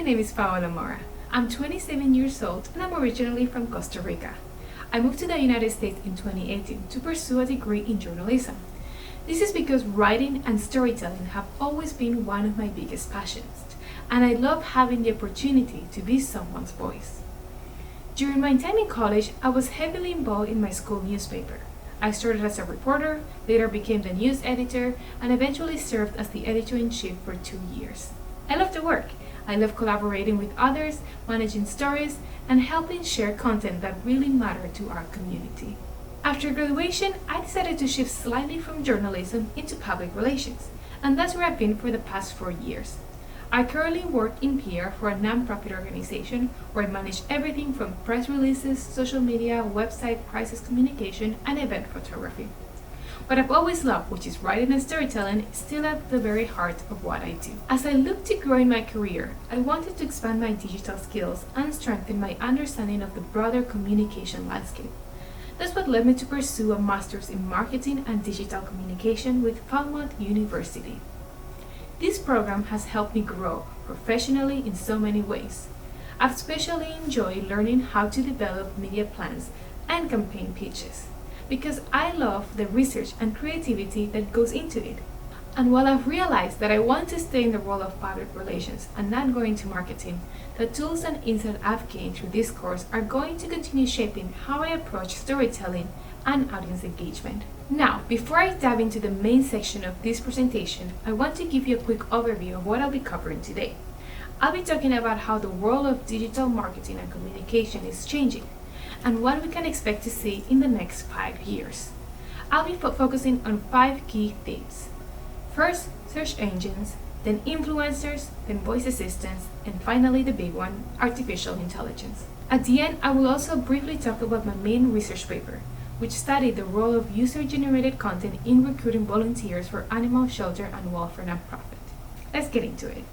name is Paola Mora. I'm 27 years old and I'm originally from Costa Rica. I moved to the United States in 2018 to pursue a degree in journalism. This is because writing and storytelling have always been one of my biggest passions, and I love having the opportunity to be someone's voice. During my time in college, I was heavily involved in my school newspaper. I started as a reporter, later became the news editor, and eventually served as the editor-in-chief for 2 years. I love the work. I love collaborating with others, managing stories, and helping share content that really matter to our community. After graduation, I decided to shift slightly from journalism into public relations, and that's where I've been for the past 4 years. I currently work in PR for a non-profit organization where I manage everything from press releases, social media, website, crisis communication, and event photography. What I've always loved, which is writing and storytelling, is still at the very heart of what I do. As I look to grow in my career, I wanted to expand my digital skills and strengthen my understanding of the broader communication landscape. That's what led me to pursue a master's in marketing and digital communication with Falmouth University. This program has helped me grow professionally in so many ways. I've especially enjoyed learning how to develop media plans and campaign pitches, because I love the research and creativity that goes into it. And while I've realized that I want to stay in the role of public relations and not go into marketing, the tools and insights I've gained through this course are going to continue shaping how I approach storytelling and audience engagement. Now, before I dive into the main section of this presentation, I want to give you a quick overview of what I'll be covering today. I'll be talking about how the world of digital marketing and communication is changing, and what we can expect to see in the next 5 years. I'll be focusing on 5 key themes. First, search engines, then influencers, then voice assistants, and finally the big one, artificial intelligence. At the end, I will also briefly talk about my main research paper, which studied the role of user-generated content in recruiting volunteers for animal shelter and welfare nonprofit. Let's get into it.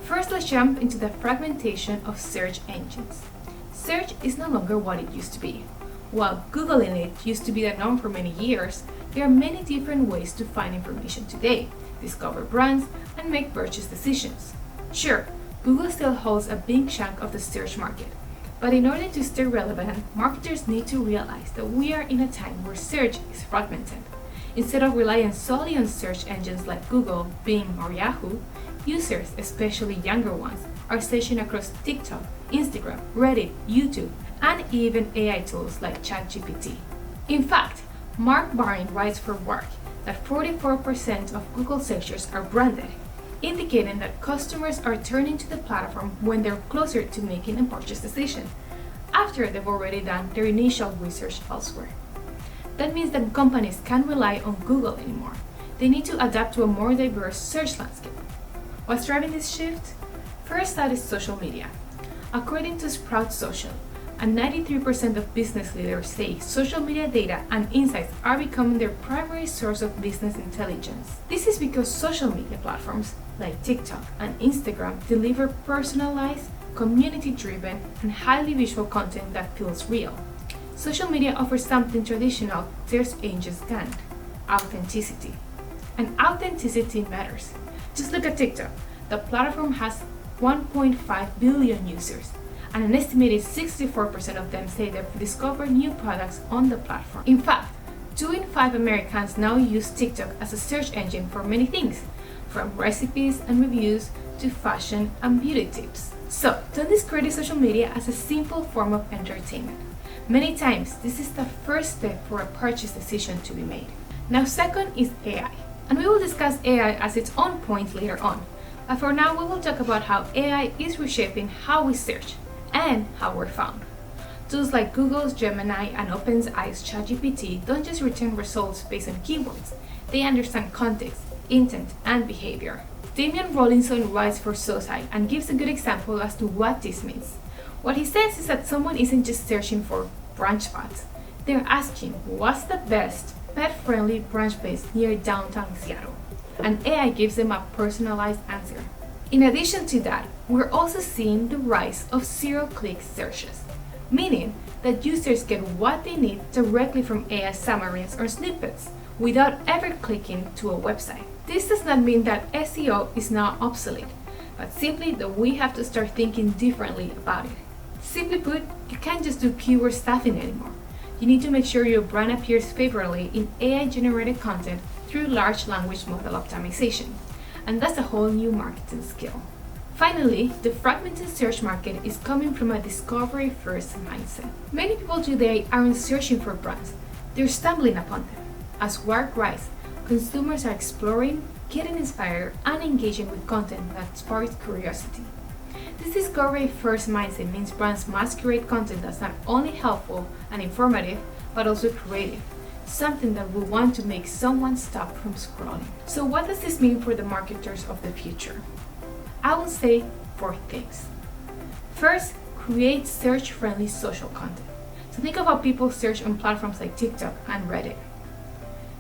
First, let's jump into the fragmentation of search engines. Search is no longer what it used to be. While Googling it used to be the norm for many years, there are many different ways to find information today, discover brands, and make purchase decisions. Sure, Google still holds a big chunk of the search market, but in order to stay relevant, marketers need to realize that we are in a time where search is fragmented. Instead of relying solely on search engines like Google, Bing, or Yahoo, users, especially younger ones, are searching across TikTok, Instagram, Reddit, YouTube, and even AI tools like ChatGPT. In fact, Mark Barin writes for Work that 44% of Google searches are branded, indicating that customers are turning to the platform when they're closer to making a purchase decision, after they've already done their initial research elsewhere. That means that companies can't rely on Google anymore. They need to adapt to a more diverse search landscape. What's driving this shift? First, that is social media. According to Sprout Social, and 93% of business leaders say social media data and insights are becoming their primary source of business intelligence. This is because social media platforms like TikTok and Instagram deliver personalized, community-driven, and highly visual content that feels real. Social media offers something traditional search engines can't: authenticity. And authenticity matters. Just look at TikTok. The platform has 1.5 billion users, and an estimated 64% of them say they've discovered new products on the platform. In fact, 2 in 5 Americans now use TikTok as a search engine for many things, from recipes and reviews to fashion and beauty tips. So, don't discredit social media as a simple form of entertainment. Many times, this is the first step for a purchase decision to be made. Now, second is AI, and we will discuss AI as its own point later on. But for now, we will talk about how AI is reshaping how we search and how we're found. Tools like Google's Gemini and OpenAI's ChatGPT don't just return results based on keywords. They understand context, intent, and behavior. Damian Rawlinson writes for Society and gives a good example as to what this means. What he says is that someone isn't just searching for branch spots. They're asking, what's the best pet-friendly branch place near downtown Seattle? And AI gives them a personalized answer. In addition to that, we're also seeing the rise of zero-click searches, meaning that users get what they need directly from AI summaries or snippets without ever clicking to a website. This does not mean that SEO is now obsolete, but simply that we have to start thinking differently about it. Simply put, you can't just do keyword stuffing anymore. You need to make sure your brand appears favorably in AI-generated content through large language model optimization. And that's a whole new marketing skill. Finally, the fragmented search market is coming from a discovery-first mindset. Many people today aren't searching for brands, they're stumbling upon them. As word rise, consumers are exploring, getting inspired, and engaging with content that sparks curiosity. This discovery-first mindset means brands must create content that's not only helpful and informative, but also creative, something that will want to make someone stop from scrolling. So what does this mean for the marketers of the future? I will say 4 things. First, create search-friendly social content. So think of how people search on platforms like TikTok and Reddit.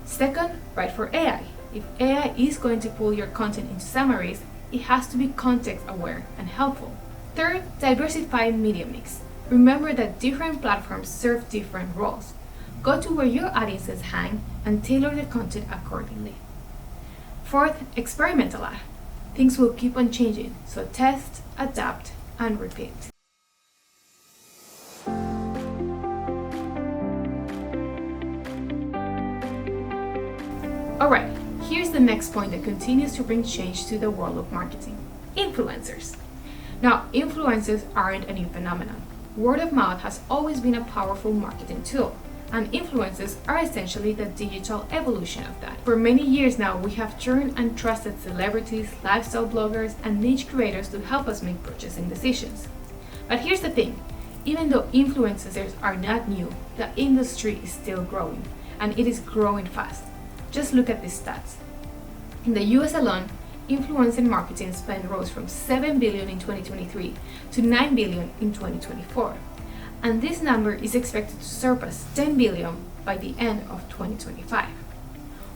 Second, write for AI. If AI is going to pull your content into summaries, it has to be context-aware and helpful. Third, diversify media mix. Remember that different platforms serve different roles. Go to where your audiences hang and tailor the content accordingly. Fourth, experiment a lot. Things will keep on changing, so test, adapt, and repeat. Alright, here's the next point that continues to bring change to the world of marketing. Influencers. Now, influencers aren't a new phenomenon. Word of mouth has always been a powerful marketing tool, and influencers are essentially the digital evolution of that. For many years now, we have turned and trusted celebrities, lifestyle bloggers, and niche creators to help us make purchasing decisions. But here's the thing, even though influencers are not new, the industry is still growing, and it is growing fast. Just look at these stats. In the US alone, influencer marketing spend rose from $7 billion in 2023 to $9 billion in 2024. And this number is expected to surpass $10 billion by the end of 2025.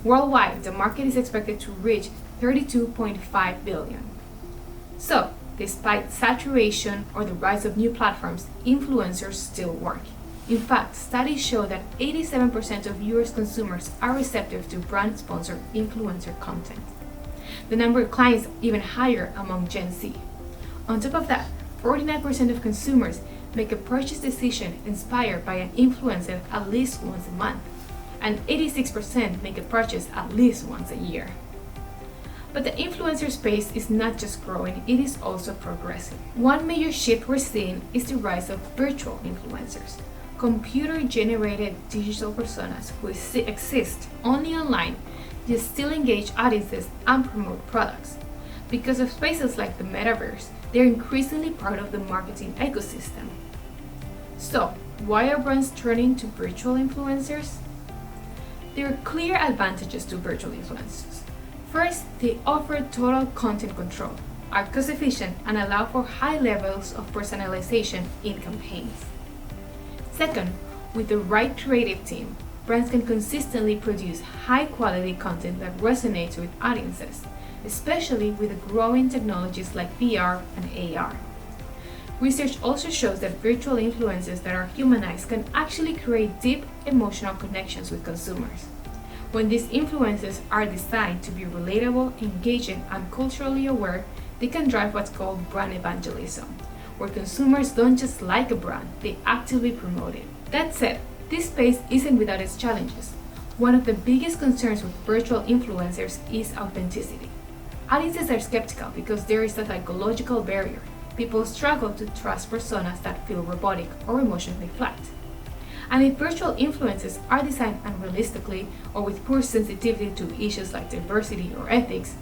Worldwide, the market is expected to reach $32.5 billion. So, despite saturation or the rise of new platforms, influencers still work. In fact, studies show that 87% of US consumers are receptive to brand-sponsored influencer content. The number climbs even higher among Gen Z. On top of that, 49% of consumers make a purchase decision inspired by an influencer at least once a month, and 86% make a purchase at least once a year. But the influencer space is not just growing, it is also progressing. One major shift we're seeing is the rise of virtual influencers, computer-generated digital personas who exist only online, yet still engage audiences and promote products. Because of spaces like the metaverse, they're increasingly part of the marketing ecosystem. So, why are brands turning to virtual influencers? There are clear advantages to virtual influencers. First, they offer total content control, are cost efficient, and allow for high levels of personalization in campaigns. Second, with the right creative team, brands can consistently produce high-quality content that resonates with audiences, especially with the growing technologies like VR and AR. Research also shows that virtual influencers that are humanized can actually create deep emotional connections with consumers. When these influencers are designed to be relatable, engaging, and culturally aware, they can drive what's called brand evangelism, where consumers don't just like a brand, they actively promote it. That said, this space isn't without its challenges. One of the biggest concerns with virtual influencers is authenticity. Audiences are skeptical because there is a psychological barrier. People struggle to trust personas that feel robotic or emotionally flat. And if virtual influencers are designed unrealistically or with poor sensitivity to issues like diversity or ethics,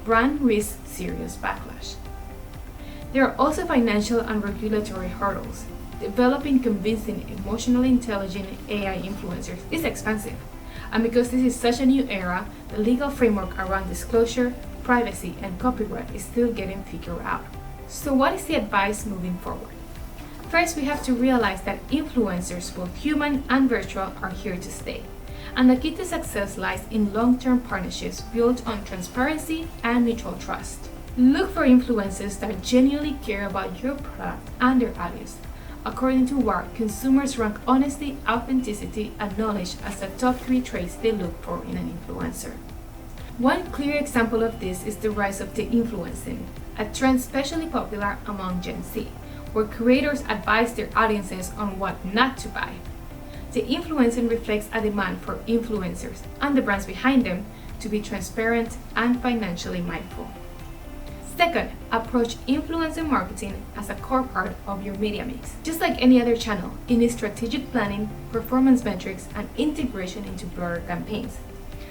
brand risks serious backlash. There are also financial and regulatory hurdles. Developing convincing, emotionally intelligent AI influencers is expensive. And because this is such a new era, the legal framework around disclosure, privacy, and copyright is still getting figured out. So what is the advice moving forward? First, we have to realize that influencers, both human and virtual, are here to stay. And the key to success lies in long-term partnerships built on transparency and mutual trust. Look for influencers that genuinely care about your product and their audience. according to WARC, consumers rank honesty, authenticity, and knowledge as the top 3 traits they look for in an influencer. One clear example of this is the rise of de-influencing, a trend especially popular among Gen Z, where creators advise their audiences on what not to buy. De-influencing reflects a demand for influencers and the brands behind them to be transparent and financially mindful. Second, approach influencer marketing as a core part of your media mix. Just like any other channel, it needs strategic planning, performance metrics, and integration into broader campaigns.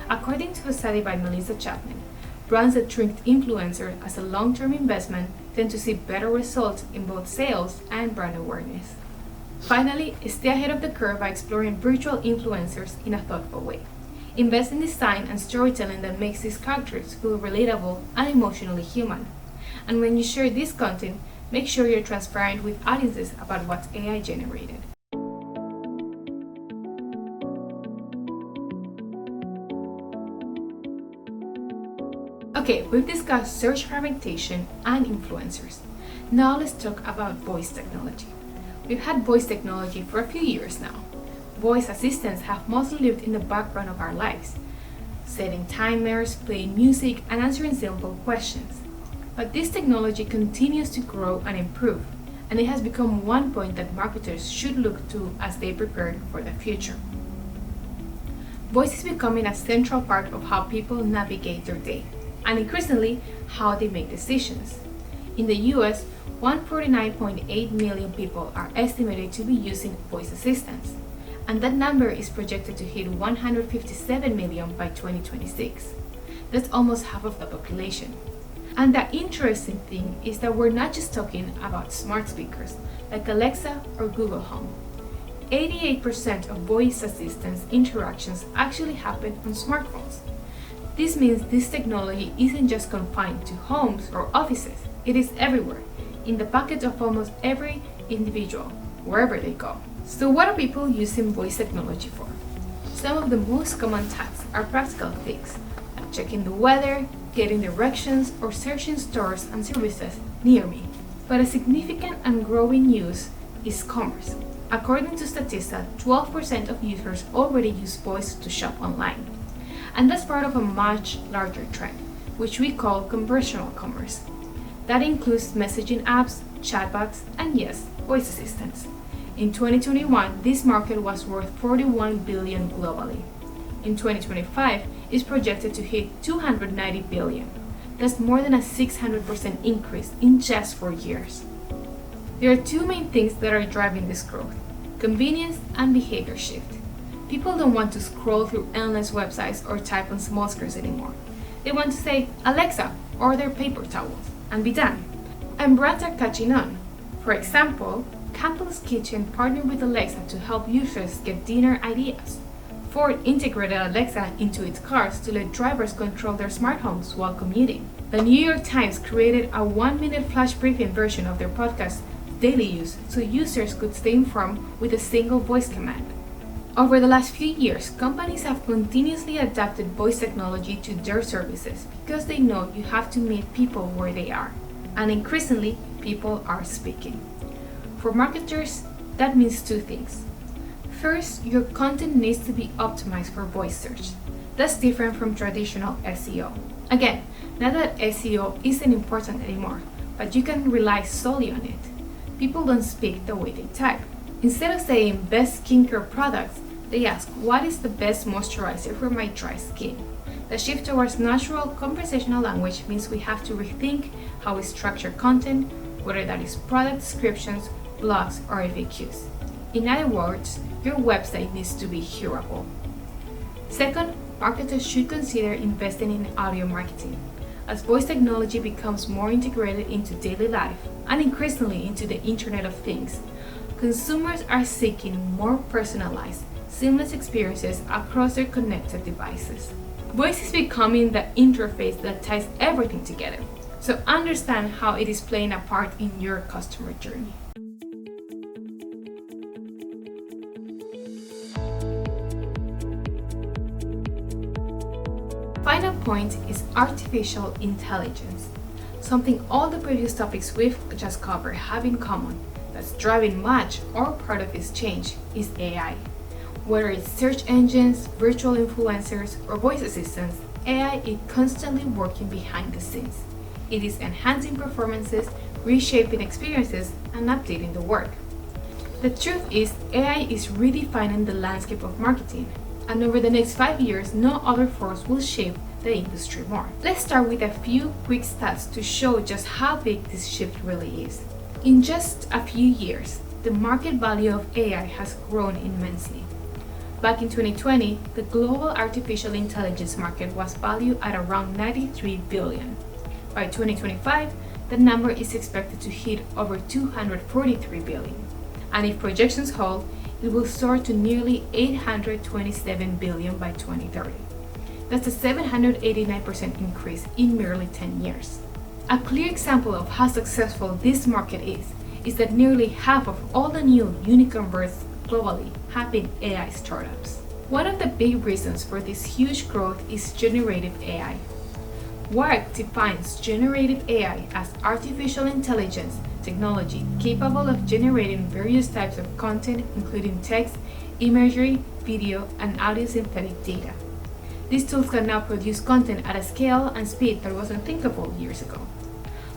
According to a study by Melissa Chapman, brands that treat influencers as a long-term investment tend to see better results in both sales and brand awareness. Finally, stay ahead of the curve by exploring virtual influencers in a thoughtful way. Invest in design and storytelling that makes these characters feel relatable and emotionally human. And when you share this content, make sure you're transparent with audiences about what's AI generated. Okay, we've discussed search fragmentation and influencers. Now let's talk about voice technology. We've had voice technology for a few years now. Voice assistants have mostly lived in the background of our lives, setting timers, playing music, and answering simple questions. But this technology continues to grow and improve, and it has become one point that marketers should look to as they prepare for the future. Voice is becoming a central part of how people navigate their day, and increasingly how they make decisions. In the US, 149.8 million people are estimated to be using voice assistants, and that number is projected to hit 157 million by 2026. That's almost half of the population. And the interesting thing is that we're not just talking about smart speakers like Alexa or Google Home. 88% of voice assistance interactions actually happen on smartphones. This means this technology isn't just confined to homes or offices, it is everywhere, in the pocket of almost every individual, wherever they go. So what are people using voice technology for? Some of the most common tasks are practical things, like checking the weather, getting directions, or searching stores and services near me. But a significant and growing use is commerce. According to Statista, 12% of users already use voice to shop online. And that's part of a much larger trend, which we call conversational commerce. That includes messaging apps, chatbots, and yes, voice assistants. In 2021, this market was worth $41 billion globally. In 2025, it's projected to hit $290 billion. That's more than a 600% increase in just 4 years. There are two main things that are driving this growth: convenience and behavior shift. People don't want to scroll through endless websites or type on small screens anymore. They want to say, "Alexa, order paper towels," and be done. And brands are catching on. For example, Campbell's Kitchen partnered with Alexa to help users get dinner ideas. Ford integrated Alexa into its cars to let drivers control their smart homes while commuting. The New York Times created a 1-minute flash briefing version of their podcast, Daily Use, so users could stay informed with a single voice command. Over the last few years, companies have continuously adapted voice technology to their services because they know you have to meet people where they are. And increasingly, people are speaking. For marketers, that means two things. First, your content needs to be optimized for voice search. That's different from traditional SEO. Again, not that SEO isn't important anymore, but you can rely solely on it. People don't speak the way they type. Instead of saying best skincare products, they ask, what is the best moisturizer for my dry skin? The shift towards natural conversational language means we have to rethink how we structure content, whether that is product descriptions, blogs, or FAQs. In other words, your website needs to be hearable. Second, marketers should consider investing in audio marketing. As voice technology becomes more integrated into daily life and increasingly into the Internet of Things, consumers are seeking more personalized, seamless experiences across their connected devices. Voice is becoming the interface that ties everything together, so understand how it is playing a part in your customer journey. Final point is artificial intelligence, something all the previous topics we've just covered have in common, that's driving much or part of this change is AI. Whether it's search engines, virtual influencers, or voice assistants, AI is constantly working behind the scenes. It is enhancing performances, reshaping experiences, and updating the work. The truth is, AI is redefining the landscape of marketing, and over the next 5 years, no other force will shape the industry more. Let's start with a few quick stats to show just how big this shift really is. In just a few years, the market value of AI has grown immensely. Back in 2020, the global artificial intelligence market was valued at around $93 billion. By 2025, the number is expected to hit over $243 billion. And if projections hold, it will soar to nearly $827 billion by 2030. That's a 789% increase in merely 10 years. A clear example of how successful this market is that nearly half of all the new unicorn births globally have been AI startups. One of the big reasons for this huge growth is generative AI. Work defines generative AI as artificial intelligence technology capable of generating various types of content, including text, imagery, video, and audio synthetic data. These tools can now produce content at a scale and speed that was unthinkable years ago.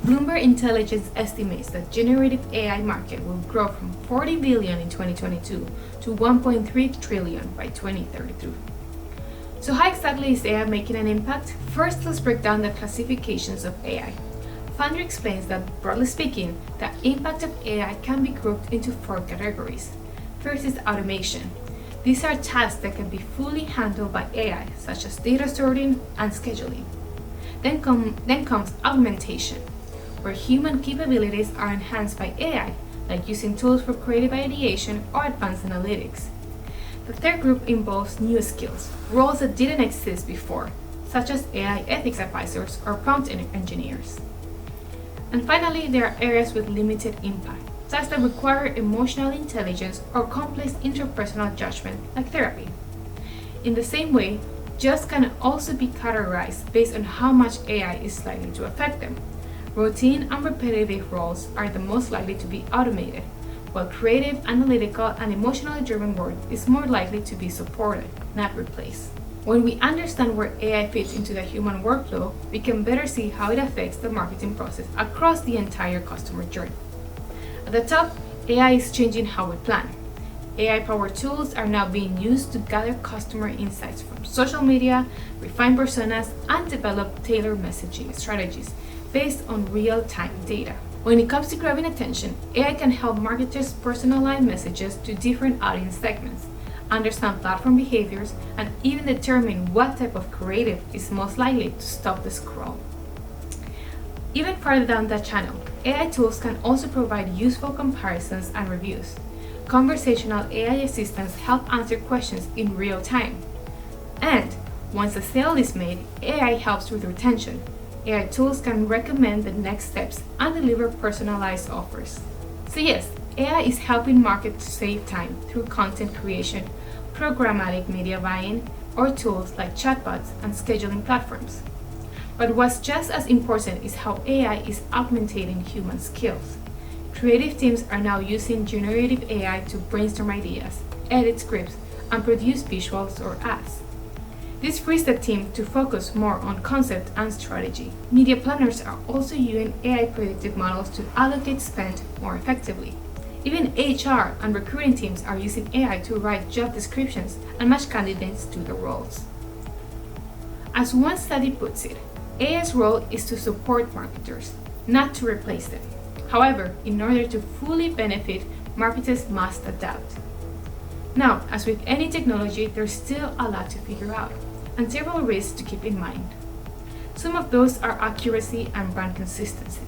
Bloomberg Intelligence estimates that generative AI market will grow from 40 billion in 2022 to 1.3 trillion by 2032. So how exactly is AI making an impact? First, let's break down the classifications of AI. Founder explains that, broadly speaking, the impact of AI can be grouped into 4 categories. First is automation. These are tasks that can be fully handled by AI, such as data sorting and scheduling. Then comes augmentation, where human capabilities are enhanced by AI, like using tools for creative ideation or advanced analytics. The third group involves new skills, roles that didn't exist before, such as AI ethics advisors or prompt engineers. And finally, there are areas with limited impact, tasks that require emotional intelligence or complex interpersonal judgment, like therapy. In the same way, jobs can also be categorized based on how much AI is likely to affect them. Routine and repetitive roles are the most likely to be automated, while creative, analytical, and emotionally driven work is more likely to be supported, not replaced. When we understand where AI fits into the human workflow, we can better see how it affects the marketing process across the entire customer journey. At the top, AI is changing how we plan. AI-powered tools are now being used to gather customer insights from social media, refine personas, and develop tailored messaging strategies based on real-time data. When it comes to grabbing attention, AI can help marketers personalize messages to different audience segments, understand platform behaviors, and even determine what type of creative is most likely to stop the scroll. Even further down that channel, AI tools can also provide useful comparisons and reviews. Conversational AI assistants help answer questions in real time. And once a sale is made, AI helps with retention. AI tools can recommend the next steps and deliver personalized offers. So yes, AI is helping marketers save time through content creation, programmatic media buying, or tools like chatbots and scheduling platforms. But what's just as important is how AI is augmenting human skills. Creative teams are now using generative AI to brainstorm ideas, edit scripts, and produce visuals or ads. This frees the team to focus more on concept and strategy. Media planners are also using AI predictive models to allocate spend more effectively. Even HR and recruiting teams are using AI to write job descriptions and match candidates to the roles. As one study puts it, AI's role is to support marketers, not to replace them. However, in order to fully benefit, marketers must adapt. Now, as with any technology, there's still a lot to figure out, and several risks to keep in mind. Some of those are accuracy and brand consistency.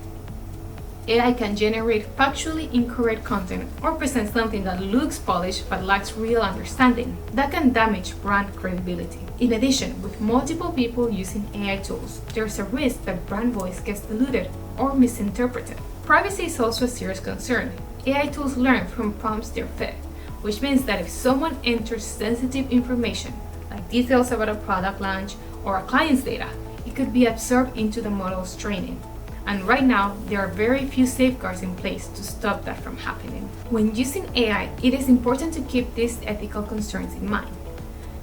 AI can generate factually incorrect content or present something that looks polished but lacks real understanding. That can damage brand credibility. In addition, with multiple people using AI tools, there's a risk that brand voice gets diluted or misinterpreted. Privacy is also a serious concern. AI tools learn from prompts they're fed, which means that if someone enters sensitive information, like details about a product launch or a client's data, it could be absorbed into the model's training. And right now, there are very few safeguards in place to stop that from happening. When using AI, it is important to keep these ethical concerns in mind.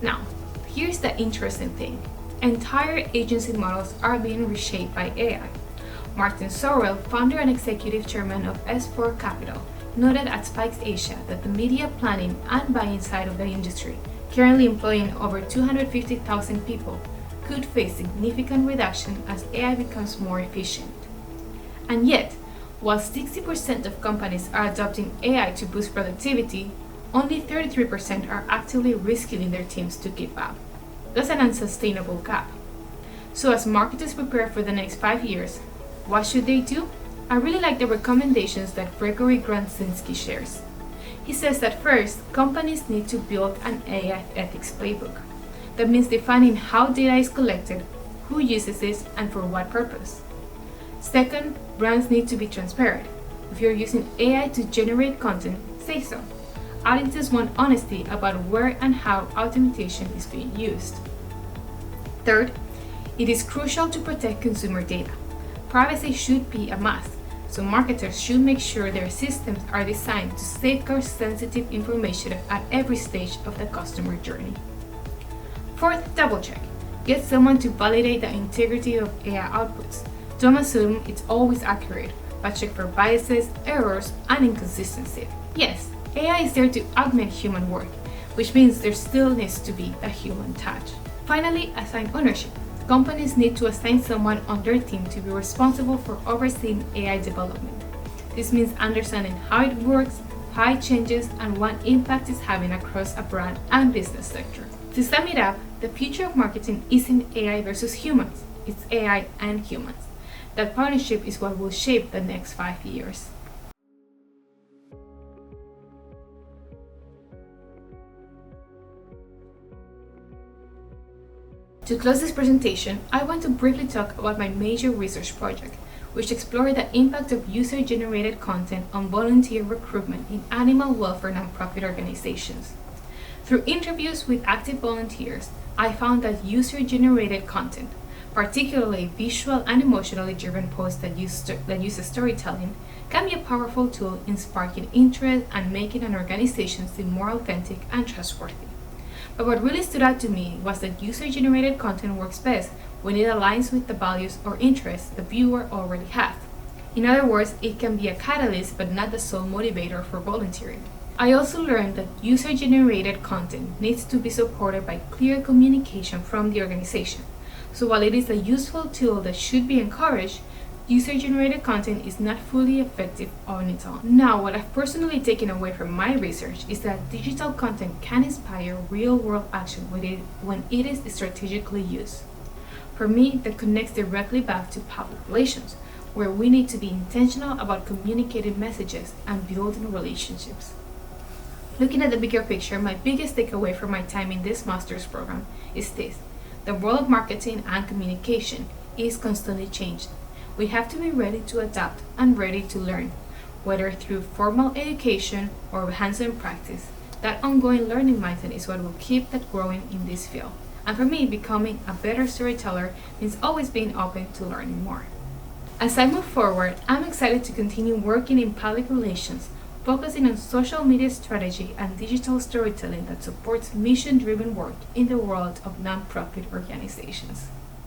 Now, here's the interesting thing. Entire agency models are being reshaped by AI. Martin Sorrell, founder and executive chairman of S4 Capital, noted at Spikes Asia that the media planning and buying side of the industry, currently employing over 250,000 people, could face significant reduction as AI becomes more efficient. And yet, while 60% of companies are adopting AI to boost productivity, only 33% are actively reskilling their teams to keep up. That's an unsustainable gap. So as marketers prepare for the next 5 years, what should they do? I really like the recommendations that Gregory Grantzinski shares. He says that first, companies need to build an AI ethics playbook. That means defining how data is collected, who uses it, and for what purpose. Second, brands need to be transparent. If you're using AI to generate content, say so. Audiences want honesty about where and how automation is being used. Third, it is crucial to protect consumer data. Privacy should be a must, so marketers should make sure their systems are designed to safeguard sensitive information at every stage of the customer journey. Fourth, double check. Get someone to validate the integrity of AI outputs. Don't assume it's always accurate, but check for biases, errors, and inconsistency. Yes, AI is there to augment human work, which means there still needs to be a human touch. Finally, assign ownership. Companies need to assign someone on their team to be responsible for overseeing AI development. This means understanding how it works, how it changes, and what impact it's having across a brand and business sector. To sum it up, the future of marketing isn't AI versus humans, it's AI and humans. That partnership is what will shape the next 5 years. To close this presentation, I want to briefly talk about my major research project, which explored the impact of user-generated content on volunteer recruitment in animal welfare nonprofit organizations. Through interviews with active volunteers, I found that user-generated content, particularly visual and emotionally driven posts that use storytelling, can be a powerful tool in sparking interest and making an organization seem more authentic and trustworthy. But what really stood out to me was that user-generated content works best when it aligns with the values or interests the viewer already has. In other words, it can be a catalyst but not the sole motivator for volunteering. I also learned that user-generated content needs to be supported by clear communication from the organization. So while it is a useful tool that should be encouraged, user-generated content is not fully effective on its own. Now, what I've personally taken away from my research is that digital content can inspire real-world action when it is strategically used. For me, that connects directly back to public relations, where we need to be intentional about communicating messages and building relationships. Looking at the bigger picture, my biggest takeaway from my time in this master's program is this: the world of marketing and communication is constantly changing. We have to be ready to adapt and ready to learn, whether through formal education or hands-on practice. That ongoing learning mindset is what will keep that growing in this field. And for me, becoming a better storyteller means always being open to learning more. As I move forward, I'm excited to continue working in public relations, focusing on social media strategy and digital storytelling that supports mission-driven work in the world of nonprofit organizations.